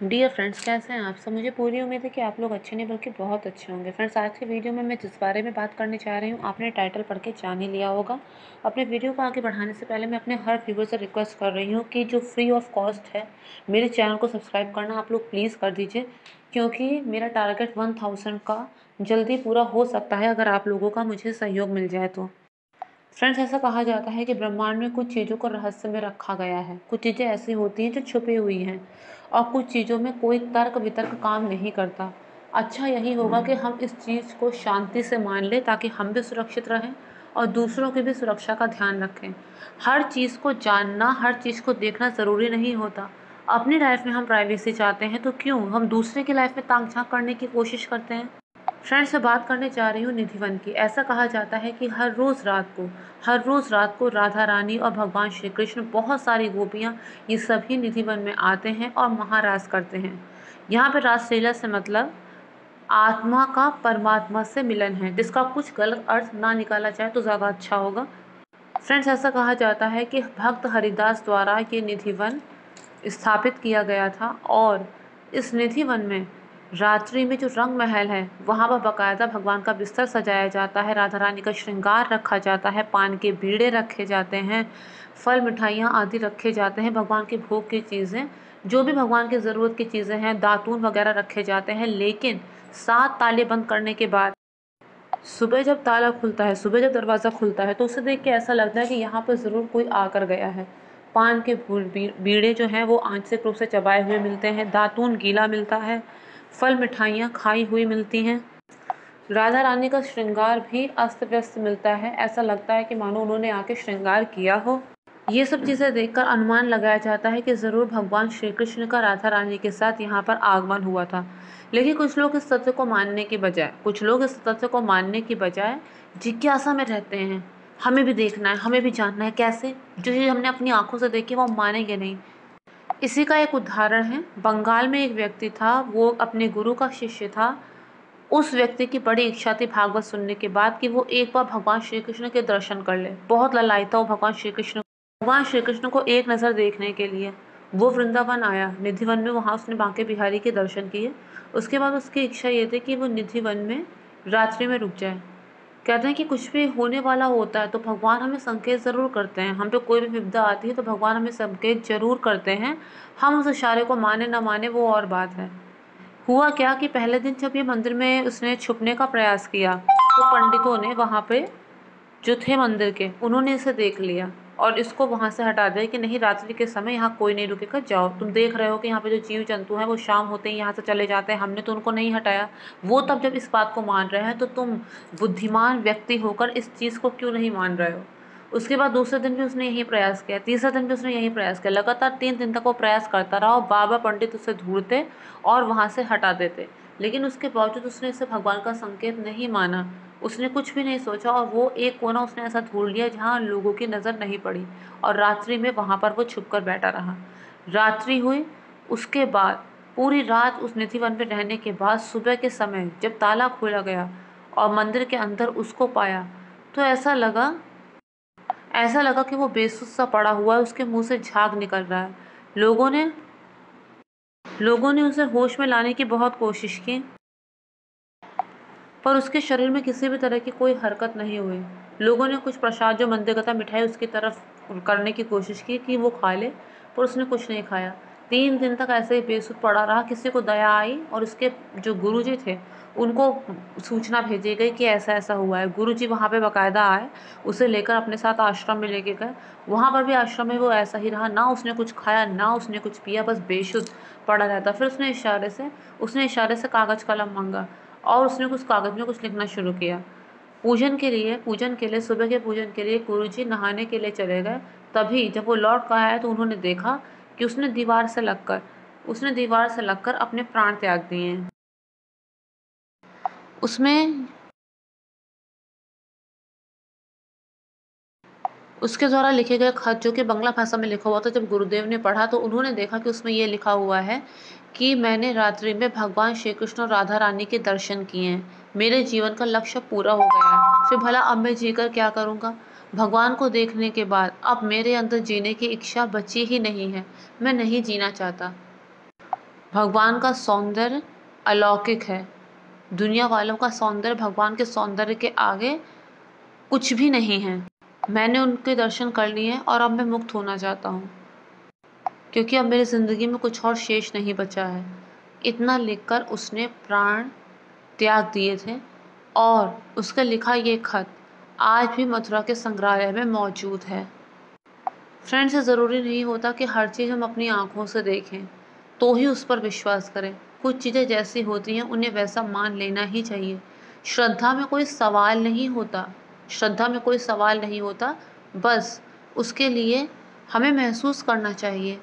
Dear friends, कैसे हैं आप सब। मुझे पूरी उम्मीद है कि आप लोग अच्छे नहीं बल्कि बहुत अच्छे होंगे। फ्रेंड्स, आज की वीडियो में मैं जिस बारे में बात करने जा रही हूँ आपने टाइटल पढ़ के जान ही लिया होगा। अपने वीडियो को आगे बढ़ाने से पहले मैं अपने हर व्यूअर से रिक्वेस्ट कर रही हूँ कि जो फ्री ऑफ कॉस्ट है मेरे चैनल को सब्सक्राइब करना आप लोग प्लीज़ कर दीजिए, क्योंकि मेरा टारगेट 1000 का जल्दी पूरा हो सकता है अगर आप लोगों का मुझे सहयोग मिल जाए तो। फ्रेंड्स, ऐसा कहा जाता है कि ब्रह्मांड में कुछ चीज़ों को रहस्य में रखा गया है। कुछ चीज़ें ऐसी होती हैं जो छुपी हुई हैं और कुछ चीज़ों में कोई तर्क वितर्क काम नहीं करता। अच्छा यही होगा कि हम इस चीज़ को शांति से मान लें ताकि हम भी सुरक्षित रहें और दूसरों की भी सुरक्षा का ध्यान रखें। हर चीज़ को जानना, हर चीज़ को देखना ज़रूरी नहीं होता। अपनी लाइफ में हम प्राइवेसी चाहते हैं तो क्यों हम दूसरे की लाइफ में ताक झांक करने की कोशिश करते हैं। फ्रेंड्स, मैं बात करने जा रही हूँ निधिवन की। ऐसा कहा जाता है कि हर रोज़ रात को राधा रानी और भगवान श्री कृष्ण, बहुत सारी गोपियाँ, ये सभी निधिवन में आते हैं और महारास करते हैं। यहाँ पे रासलीला से मतलब आत्मा का परमात्मा से मिलन है, जिसका कुछ गलत अर्थ ना निकाला जाए तो ज़्यादा अच्छा होगा। फ्रेंड्स, ऐसा कहा जाता है कि भक्त हरिदास द्वारा ये निधिवन स्थापित किया गया था और इस निधि वन में रात्रि में जो रंग महल है वहाँ पर बाकायदा भगवान का बिस्तर सजाया जाता है, राधा रानी का श्रृंगार रखा जाता है, पान के बीड़े रखे जाते हैं, फल मिठाइयाँ आदि रखे जाते हैं, भगवान के भोग की चीज़ें, जो भी भगवान की ज़रूरत की चीज़ें हैं, दातून वगैरह रखे जाते हैं। लेकिन 7 ताले बंद करने के बाद सुबह जब ताला खुलता है, सुबह जब दरवाज़ा खुलता है तो उसे देख के ऐसा लगता है कि यहाँ पर ज़रूर कोई आकर गया है। पान के बीड़े जो हैं वो आंशिक रूप से चबाए हुए मिलते हैं, दातून गीला मिलता है, फल मिठाइयाँ खाई हुई मिलती हैं। राधा रानी का श्रृंगार भी अस्त व्यस्त मिलता है, ऐसा लगता है कि मानो उन्होंने आके श्रृंगार किया हो। ये सब चीज़ें देखकर अनुमान लगाया जाता है कि ज़रूर भगवान श्री कृष्ण का राधा रानी के साथ यहाँ पर आगमन हुआ था। लेकिन कुछ लोग इस तथ्य को मानने की बजाय जिज्ञासा में रहते हैं। हमें भी देखना है, हमें भी जानना है। कैसे? जो चीज़ हमने अपनी आंखों से देखी वो हम मानेंगे नहीं। इसी का एक उदाहरण है, बंगाल में एक व्यक्ति था, वो अपने गुरु का शिष्य था। उस व्यक्ति की बड़ी इच्छा थी भागवत सुनने के बाद कि वो एक बार भगवान श्री कृष्ण के दर्शन कर ले। बहुत ललायता वो भगवान श्री कृष्ण को एक नज़र देखने के लिए वो वृंदावन आया, निधिवन में। वहाँ उसने बांके बिहारी के दर्शन किए। उसके बाद उसकी इच्छा ये थी कि वो निधिवन में रात्रि में रुक जाए। कहते हैं कि कुछ भी होने वाला होता है तो भगवान हमें संकेत ज़रूर करते हैं। हम पे कोई भी विपदा आती है तो भगवान हमें संकेत जरूर करते हैं। हम उस इशारे को माने ना माने वो और बात है। हुआ क्या कि पहले दिन जब ये मंदिर में उसने छुपने का प्रयास किया तो पंडितों ने वहाँ पे जो थे मंदिर के, उन्होंने इसे देख लिया और इसको वहाँ से हटा दिया कि नहीं, रात्रि के समय यहाँ कोई नहीं रुकेगा, जाओ। तुम देख रहे हो कि यहाँ पे जो जीव जंतु हैं वो शाम होते ही यहाँ से चले जाते हैं, हमने तो उनको नहीं हटाया। वो तब जब इस बात को मान रहे हैं तो तुम बुद्धिमान व्यक्ति होकर इस चीज़ को क्यों नहीं मान रहे हो। उसके बाद दूसरे दिन भी उसने यही प्रयास किया, तीसरे दिन भी उसने यही प्रयास किया। लगातार 3 दिन तक वो प्रयास करता रहा और बाबा पंडित उसे ढूंढते और वहाँ से हटा देते। लेकिन उसके बावजूद उसने इसे भगवान का संकेत नहीं माना। उसने कुछ भी नहीं सोचा और वो एक कोना उसने ऐसा ढूंढ लिया जहाँ लोगों की नज़र नहीं पड़ी और रात्रि में वहाँ पर वो छुप कर बैठा रहा। रात्रि हुई, उसके बाद पूरी रात उस निधि वन में रहने के बाद सुबह के समय जब ताला खोला गया और मंदिर के अंदर उसको पाया तो ऐसा लगा कि वो बेसुध सा पड़ा हुआ है, उसके मुंह से झाग निकल रहा है। लोगों ने उसे होश में लाने की बहुत कोशिश की पर उसके शरीर में किसी भी तरह की कोई हरकत नहीं हुई। लोगों ने कुछ प्रसाद जो मंदिर का था, मिठाई उसकी तरफ करने की कोशिश की कि वो खा ले, पर उसने कुछ नहीं खाया। 3 दिन तक ऐसे ही बेसुध पड़ा रहा। किसी को दया आई और उसके जो गुरुजी थे उनको सूचना भेजी गई कि ऐसा ऐसा हुआ है। गुरुजी वहाँ पे बाकायदा आए, उसे लेकर अपने साथ आश्रम में लेके गए। वहाँ पर भी आश्रम में वो ऐसा ही रहा, ना उसने कुछ खाया ना उसने कुछ पिया, बस बेसुध पड़ा रहता। फिर उसने इशारे से कागज़ कलम मांगा और उसने कुछ कागज़ में कुछ लिखना शुरू किया। पूजन के लिए सुबह के पूजन के लिए गुरुजी नहाने के लिए चले गए। तभी जब वो लौट कर आया तो उन्होंने देखा कि उसने दीवार से लगकर अपने प्राण त्याग दिए हैं। उसमें उसके द्वारा लिखे गए खत जो कि बंगला भाषा में लिखा हुआ था, जब गुरुदेव ने पढ़ा तो उन्होंने देखा कि उसमें ये लिखा हुआ है कि मैंने रात्रि में भगवान श्री कृष्ण और राधा रानी के दर्शन किए हैं। मेरे जीवन का लक्ष्य पूरा हो गया है। फिर भला अब मैं जीकर क्या करूँगा। भगवान को देखने के बाद अब मेरे अंदर जीने की इच्छा बची ही नहीं है। मैं नहीं जीना चाहता। भगवान का सौंदर्य अलौकिक है। दुनिया वालों का सौंदर्य भगवान के सौंदर्य के आगे कुछ भी नहीं है। मैंने उनके दर्शन कर लिए और अब मैं मुक्त होना चाहता हूँ, क्योंकि अब मेरी ज़िंदगी में कुछ और शेष नहीं बचा है। इतना लिखकर उसने प्राण त्याग दिए थे और उसका लिखा ये खत आज भी मथुरा के संग्रहालय में मौजूद है। फ्रेंड्स, ये ज़रूरी नहीं होता कि हर चीज़ हम अपनी आँखों से देखें तो ही उस पर विश्वास करें। कुछ चीज़ें जैसी होती हैं उन्हें वैसा मान लेना ही चाहिए। श्रद्धा में कोई सवाल नहीं होता, श्रद्धा में कोई सवाल नहीं होता, बस उसके लिए हमें महसूस करना चाहिए।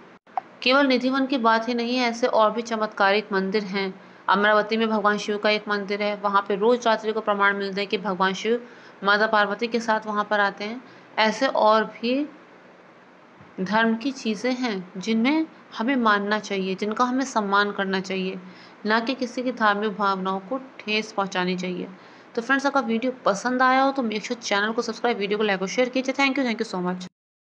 केवल निधिवन की बात ही नहीं है, ऐसे और भी चमत्कारिक मंदिर हैं। अमरावती में भगवान शिव का एक मंदिर है, वहाँ पे रोज रात्रि को प्रमाण मिलते हैं कि भगवान शिव माता पार्वती के साथ वहाँ पर आते हैं। ऐसे और भी धर्म की चीज़ें हैं जिनमें हमें मानना चाहिए, जिनका हमें सम्मान करना चाहिए, ना कि किसी की धार्मिक भावनाओं को ठेस पहुंचानी चाहिए। तो फ्रेंड्स, अगर वीडियो पसंद आया हो तो मेक श्योर चैनल को सब्सक्राइब, वीडियो को लाइक और शेयर कीजिए। Thank you so much.